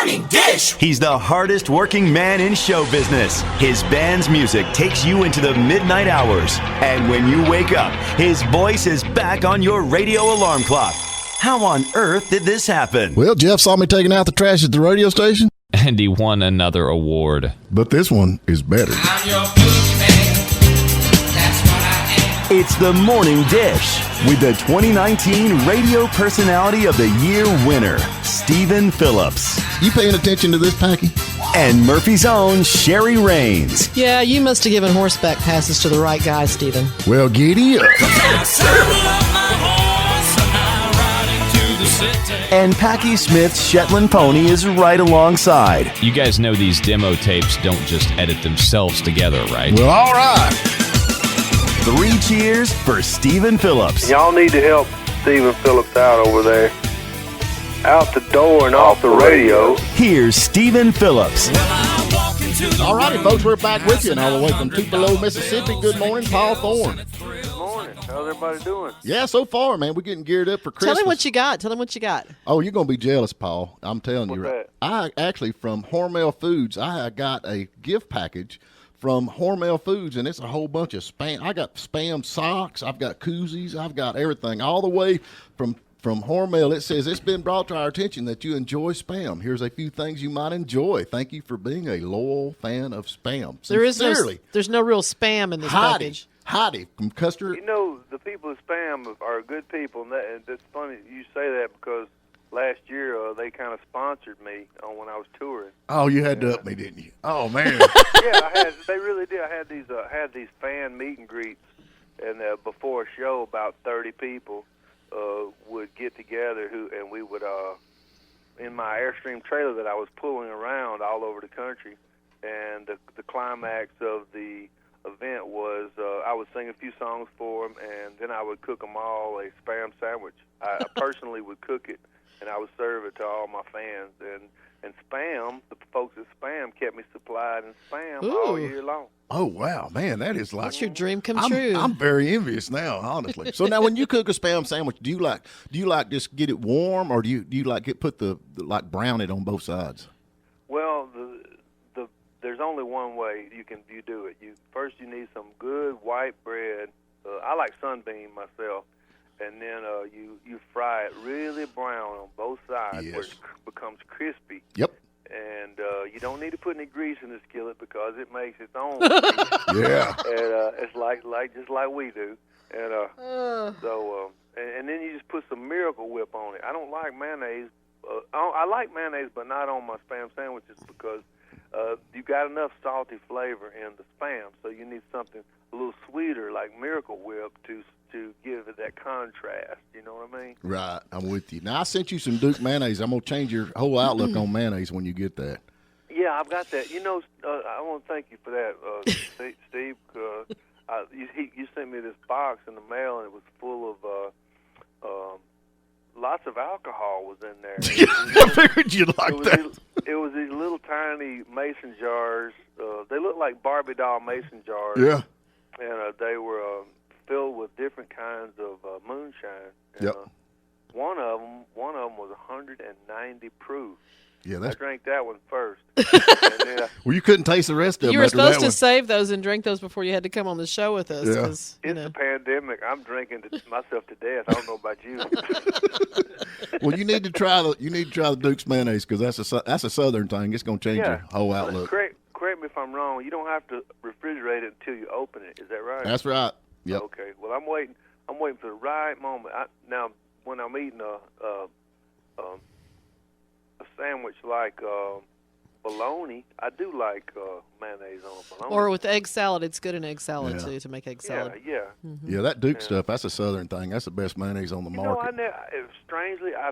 Morning Dish. He's the hardest working man in show business. His band's music takes you into the midnight hours. And when you wake up, his voice is back on your radio alarm clock. How on earth did this happen? Well, Jeff saw me taking out the trash at the radio station. And he won another award. But this one is better. I'm your boogeyman. That's what I am. It's the Morning Dish with the 2019 Radio Personality of the Year winner, Stephen Phillips. You paying attention to this, Packy? And Murphy's own Sherry Raines. Yeah, you must have given horseback passes to the right guy, Stephen. Well, giddy up. And Packy Smith's Shetland pony is right alongside. You guys know these demo tapes don't just edit themselves together, right? Well, all right. 3 cheers for Stephen Phillips. Y'all need to help Stephen Phillips out over there. Out the door and off the radio. Here's Stephen Phillips. All righty, folks, we're back with you. And all the way from Tupelo, Mississippi. Good morning, Paul Thorn. Good morning. How's everybody doing? Yeah, so far, man, we're getting geared up for Christmas. Tell him what you got. Tell him what you got. Oh, you're going to be jealous, Paul. I'm telling you. What's I actually, from Hormel Foods, I got a gift package from Hormel Foods, and it's a whole bunch of Spam. I got Spam socks. I've got koozies. I've got everything. All the way from Hormel. It says, it's been brought to our attention that you enjoy Spam. Here's a few things you might enjoy. Thank you for being a loyal fan of Spam. Sincerely. There's no real spam in this package. Heidi from Custer. You know, the people at Spam are good people, and it's funny you say that because last year they kind of sponsored me when I was touring. Oh, you had to up me, didn't you? Oh, man. Yeah, they really did. I had these fan meet and greets, and before a show, about 30 people would get together and we would in my Airstream trailer that I was pulling around all over the country, and the climax of the event was I would sing a few songs for them, and then I would cook them all a Spam sandwich. I personally would cook it, and I would serve it to all my fans. And Spam, the folks at Spam kept me supplied in Spam all year long. Oh, wow, man, that is like... That's your dream come true. I'm very envious now, honestly. So now when you cook a Spam sandwich, do you like just get it warm, or do you like brown it on both sides? Well, there's only one way you do it. First you need some good white bread. I like Sunbeam myself, and then you fry it really brown on both sides where it becomes crispy. Yep. And you don't need to put any grease in the skillet because it makes its own. Yeah. And it's just like we do. And and then you just put some Miracle Whip on it. I don't like mayonnaise. I like mayonnaise, but not on my Spam sandwiches because you got enough salty flavor in the Spam, so you need something a little sweeter like Miracle Whip to give it that contrast. You know what I mean? Right, I'm with you. Now I sent you some Duke mayonnaise. I'm gonna change your whole outlook on mayonnaise when you get that. Yeah, I've got that. You know, I want to thank you for that, Steve. You sent me this box in the mail, and it was full of lots of alcohol was in there. I figured you'd like that. It was these little tiny mason jars. They looked like Barbie doll mason jars. Yeah. And they were filled with different kinds of moonshine. And, yep. One of them was 190 proof. Yeah, I drank that one first. And then well, you couldn't taste the rest of them. You were supposed to one. Save those and drink those before you had to come on the show with us. Yeah. It's a pandemic. I'm drinking myself to death. I don't know about you. Well, you need to try the Duke's mayonnaise because that's a Southern thing. It's going to change your whole outlook. Correct me if I'm wrong. You don't have to refrigerate it until you open it. Is that right? That's right. Yep. Okay. Well, I'm waiting for the right moment. Now, when I'm eating a sandwich like bologna, I do like mayonnaise on a bologna. Or with egg salad, it's good in egg salad too to make egg salad. Yeah. Mm-hmm. Yeah, that Duke stuff, that's a Southern thing. That's the best mayonnaise on the market. Strangely, I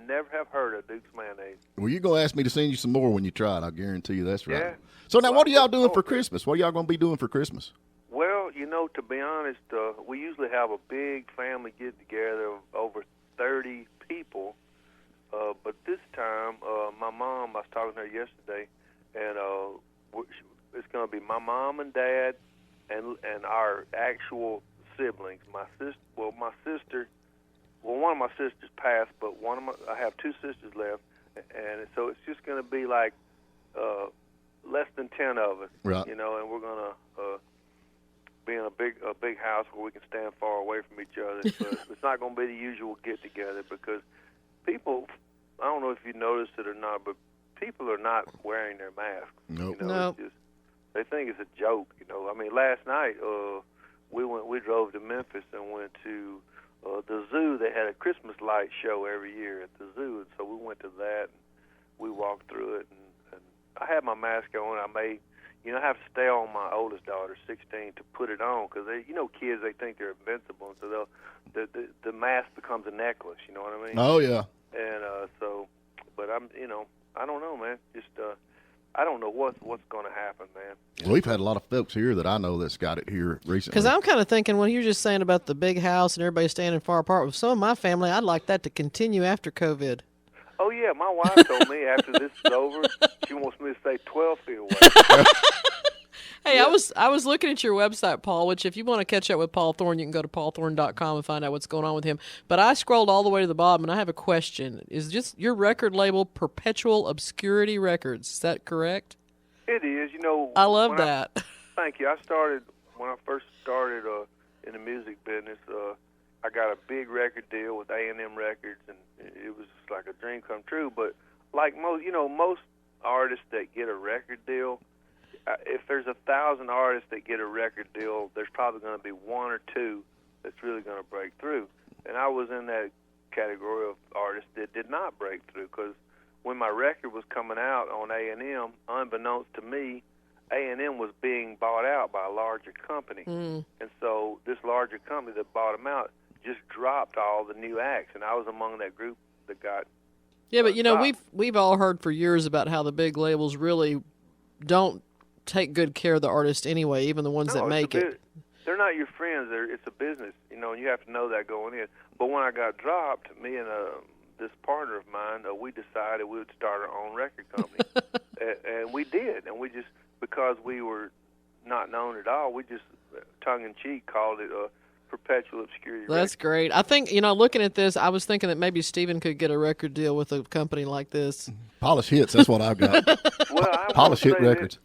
never have heard of Duke's mayonnaise. Well, you're going to ask me to send you some more when you try it. I guarantee you that's right. Yeah. So now, what are y'all doing for Christmas? What are y'all going to be doing for Christmas? Well, to be honest, we usually have a big family get-together of over 30 people. But this time, my mom, I was talking to her yesterday, and it's going to be my mom and dad and our actual siblings. My sister, one of my sisters passed, but I have two sisters left. and so it's just going to be like less than 10 of us, right. you know, and we're going to be in a big house where we can stand far away from each other. But it's not going to be the usual get together because people, I don't know if you noticed it or not, but people are not wearing their masks. Nope. You know, Nope. it's just, they think it's a joke. You know, I mean, last night we drove to Memphis and went to the zoo. They had a Christmas light show every year at the zoo, and so we went to that. And we walked through it, and I had my mask on. I have to stay on my oldest daughter, 16, to put it on because kids, they think they're invincible, and so the mask becomes a necklace. You know what I mean? Oh yeah. And but I don't know, man. Just I don't know what's going to happen, man. Well, we've had a lot of folks here that I know that's got it here recently. Because I'm kind of thinking when you were just saying about the big house and everybody standing far apart, with some of my family, I'd like that to continue after COVID. Oh, yeah, my wife told me after this is over, she wants me to stay 12 feet away. Hey, I was looking at your website, Paul, which if you want to catch up with Paul Thorn, you can go to paulthorn.com and find out what's going on with him. But I scrolled all the way to the bottom, and I have a question. Is just your record label Perpetual Obscurity Records? Is that correct? It is. I love that. Thank you. When I first started in the music business, I got a big record deal with A&M Records, and it was just like a dream come true. But like most artists that get a record deal, if there's 1,000 artists that get a record deal, there's probably going to be one or two that's really going to break through. And I was in that category of artists that did not break through because when my record was coming out on A&M, unbeknownst to me, A&M was being bought out by a larger company. And so this larger company that bought them out just dropped all the new acts, and I was among that group that got Yeah, but dropped. we've all heard for years about how the big labels really don't take good care of the artist anyway, even the ones that make it. They're not your friends. It's a business, and you have to know that going in. But when I got dropped, me and this partner of mine, we decided we would start our own record company, and we did. And we just, because we were not known at all, we just tongue-in-cheek called it Perpetual Obscurity. That's great. I think, looking at this, I was thinking that maybe Stephen could get a record deal with a company like this. Polish Hits, that's what I've got. Well, I Polish Hit Records.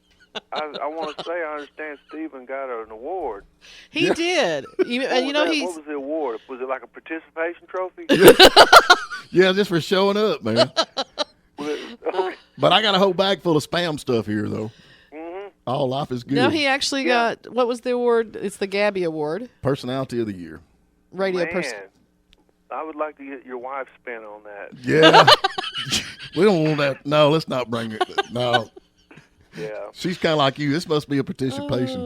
I want to say I understand Stephen got an award. He did. What was the award? Was it like a participation trophy? Yeah, just for showing up, man. Okay. But I got a whole bag full of spam stuff here, though. Mm-hmm. All life is good. No, he actually got, what was the award? It's the Gabby Award. Personality of the Year. Radio Man, person. I would like to get your wife's spin on that. Yeah. We don't want that. No, let's not bring it. No. Yeah. She's kind of like you. This must be a participation.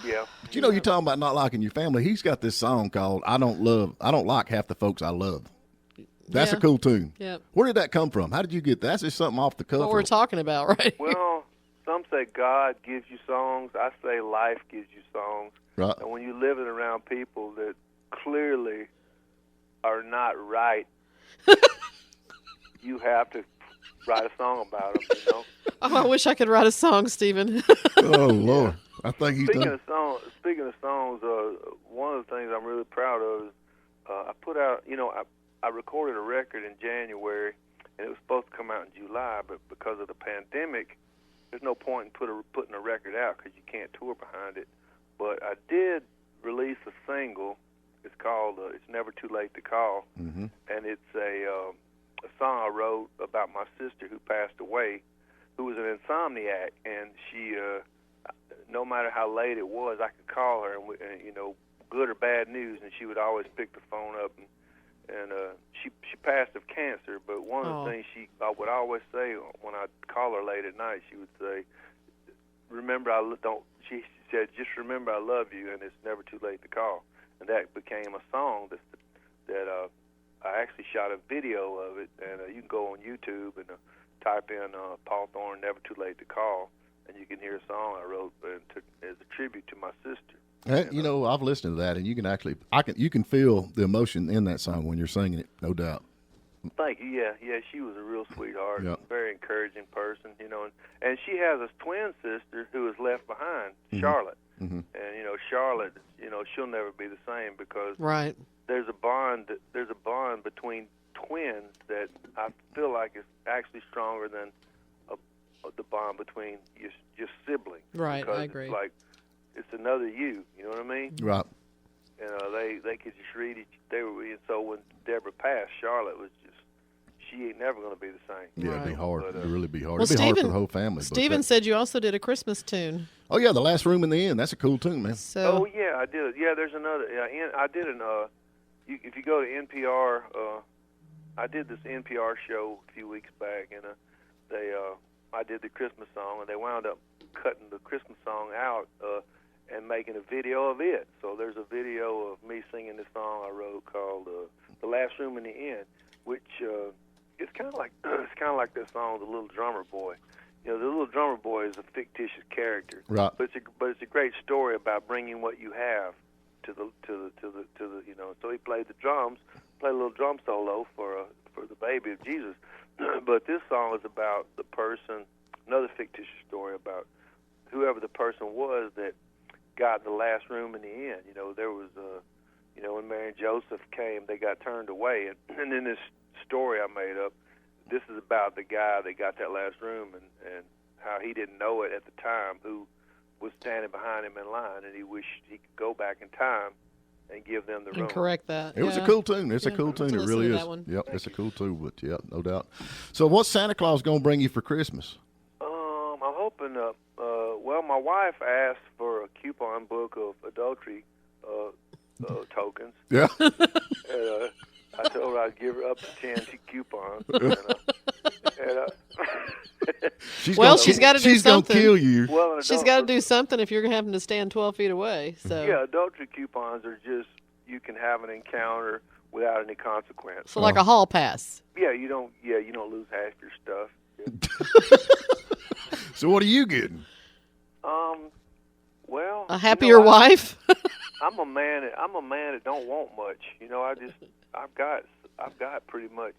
Yeah. But you're talking about not liking your family. He's got this song called I Don't Like Half the Folks I Love. That's Yeah. a cool tune. Yep. Where did that come from? How did you get that? That's just something off the cuff. What we're talking about, right? Well, some say God gives you songs. I say life gives you songs. Right. And when you're living around people that clearly are not right, you have to write a song about them, Oh, I wish I could write a song, Stephen. Oh, Lord. I think he's Speaking done. of songs, one of the things I'm really proud of is I put out, I recorded a record in January, and it was supposed to come out in July, but because of the pandemic, there's no point in putting a record out because you can't tour behind it. But I did release a single. It's called It's Never Too Late to Call, and it's a song I wrote about my sister who passed away, who was an insomniac, and she, no matter how late it was, I could call her, and good or bad news, and she would always pick the phone up, and she passed of cancer. But one of the things I would always say when I'd call her late at night, she would say, she said, just remember I love you, and it's never too late to call. And that became a song that I actually shot a video of it, and you can go on YouTube and type in Paul Thorn, Never Too Late to Call, and you can hear a song I wrote as a tribute to my sister. I've listened to that, and you can you can feel the emotion in that song when you're singing it, no doubt. Thank you. Yeah, she was a real sweetheart, Yep. very encouraging person, and she has a twin sister who was left behind, Charlotte. And Charlotte, she'll never be the same because Right. there's a bond between twins that I feel like is actually stronger than the bond between your sibling. Right, because I agree. It's like it's another you. You know what I mean? Right. And they could just read each. They were, and so when Deborah passed, Charlotte was just. She ain't never going to be the same. Yeah, it'd be hard. But, It'd really be hard. Well, It'd be hard for Stephen- the whole family. Steven said you also did a Christmas tune. Oh yeah, The Last Room in the Inn. That's a cool tune, man. So Oh yeah, I did. Yeah, there's another. Yeah, I did an. If you go to NPR, I did this NPR show a few weeks back, and I did the Christmas song, and they wound up cutting the Christmas song out and making a video of it. So there's a video of me singing this song I wrote called "The Last Room in the Inn," which it's kind of like that song, "The Little Drummer Boy." You know, the little drummer boy is a fictitious character, Right. but it's a great story about bringing what you have to the you know. So he played the drums, played a little drum solo for the baby of Jesus. But this song is about the person, another fictitious story about whoever the person was that got the last room in the inn. You know, there was you know, when Mary and Joseph came, they got turned away, and in this story I made up, this is about the guy that got that last room and how he didn't know it at the time, who was standing behind him in line, and he wished he could go back in time and give them the room. and correct that. It was a Yeah. cool tune. It's a Yeah, cool I'll tune. It listen really to is. that one. Yep, it's a cool tune. But yeah, no doubt. So, what's Santa Claus gonna bring you for Christmas? I'm hoping. Well, my wife asked for a coupon book of adultery tokens. Yeah. And, I told her I'd give her up to 10 coupons. She's Well, gonna, she's gotta do She's something. gonna kill you. Well, an She's adult- got to do something if you're having to stand 12 feet away. So, Yeah, adultery coupons are just you can have an encounter without any consequence. so like a hall pass. Yeah, you don't lose half your stuff. So, what are you getting? Well, A happier wife. I'm a man that don't want much. You know, I've got pretty much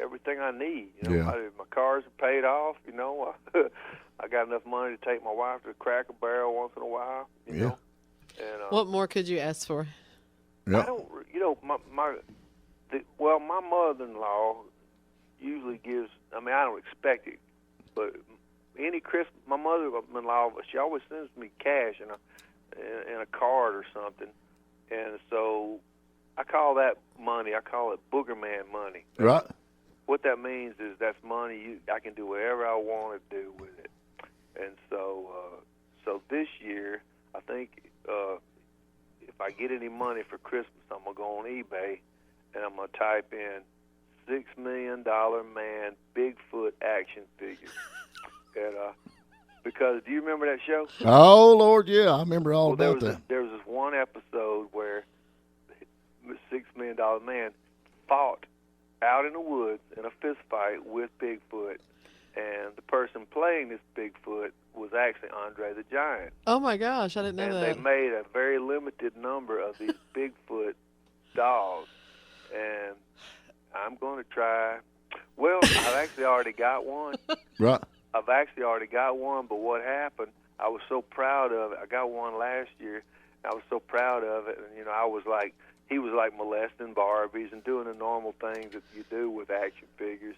everything I need. You know, Yeah. my cars are paid off. You know, I got enough money to take my wife to Cracker Barrel once in a while. You know, and What more could you ask for? I Yeah. don't. You know, my mother-in-law usually gives. I mean, I don't expect it, but any Christmas, my mother-in-law, she always sends me cash in a card or something, and so I call that money. I call it Booger Man money. Right. What that means is that's money I can do whatever I want to do with it. And so this year, I think if I get any money for Christmas, I'm gonna go on eBay and I'm gonna type in $6 million man Bigfoot action figure. And because do you remember that show? Oh Lord, yeah, I remember all Well, about that. there was this one episode where the $6 million man fought out in the woods in a fist fight with Bigfoot, and the person playing this Bigfoot was actually Andre the Giant. Oh my gosh, I didn't know And that. they made a very limited number of these Bigfoot dolls, and I'm going to try. Well, I've actually already got one. Right. I've actually already got one, but what happened, I was so proud of it. I got one last year. I was so proud of it, and, you know, I was like, he was like molesting Barbies and doing the normal things that you do with action figures.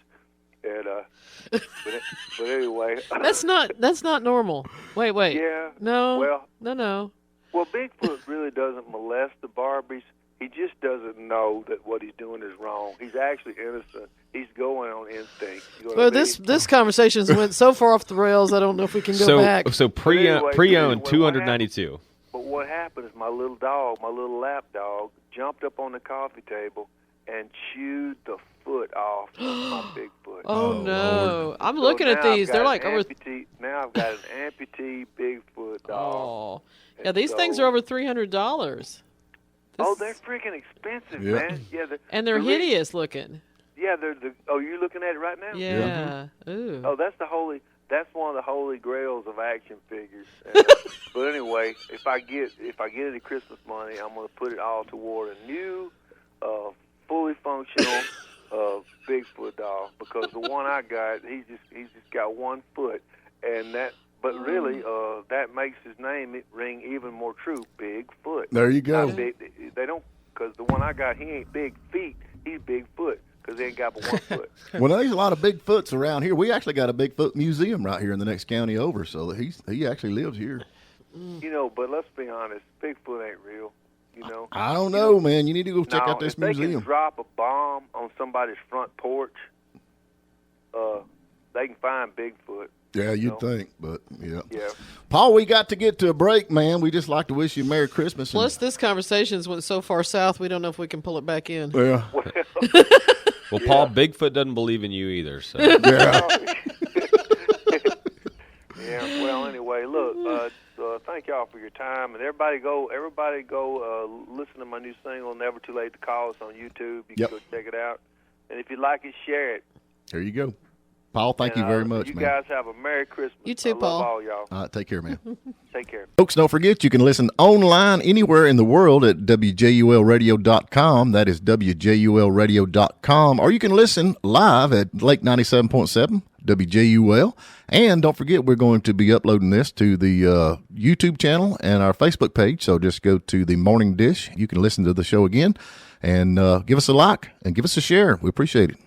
And, but anyway. That's not normal. Wait. Yeah. No. Well, No. Well, Bigfoot really doesn't molest the Barbies. He just doesn't know that what he's doing is wrong. He's actually innocent. He's going on instinct. You know what Well, I mean? this conversation's went so far off the rails. I don't know if we can go back. So Anyway, pre-owned what 292. But what happened is my little dog, my little lap dog, jumped up on the coffee table and chewed the foot off of my Bigfoot. Oh no! Lord. I'm So looking at now I've these. got They're an like over. Now I've got an amputee Bigfoot dog. Oh, yeah. These things are over $300. Oh, they're freaking expensive, Yeah. man. Yeah, And they're hideous looking. Yeah, they're the. Oh, you're looking at it right now. Yeah. Ooh. Oh, that's That's one of the holy grails of action figures. And, but anyway, if I get any Christmas money, I'm going to put it all toward a new, fully functional Bigfoot doll, because the one I got, he's just got 1 foot, and that. But really, that makes his name ring even more true. Bigfoot. There you go. Not big, they don't, because the one I got, he ain't big feet. He's Bigfoot, because he ain't got but one foot. Well, there's a lot of Bigfoots around here. We actually got a Bigfoot museum right here in the next county over, so he actually lives here. You know, but let's be honest, Bigfoot ain't real. You know. I don't know, man. You need to go check out this if they museum. can drop a bomb on somebody's front porch, they can find Bigfoot. Yeah, you'd know? think, but yeah. Yeah. Paul, we got to get to a break, man. We just like to wish you a Merry Christmas. Plus, this conversation's went so far south, we don't know if we can pull it back in. Yeah. Well, Paul, Bigfoot doesn't believe in you either. So Yeah. Yeah. Well, anyway, look. Thank y'all for your time, and everybody go listen to my new single, "Never Too Late to Call Us" on YouTube. You can go check it out, and if you like it, share it. There you go. Paul, thank you very much, you man. You guys have a Merry Christmas. You too, I love Paul. all y'all. All right, take care, man. Take care. Folks, don't forget you can listen online anywhere in the world at WJULradio.com. That is WJULradio.com. Or you can listen live at Lake 97.7 WJUL. And don't forget, we're going to be uploading this to the YouTube channel and our Facebook page. So just go to the Morning Dish. You can listen to the show again and give us a like and give us a share. We appreciate it.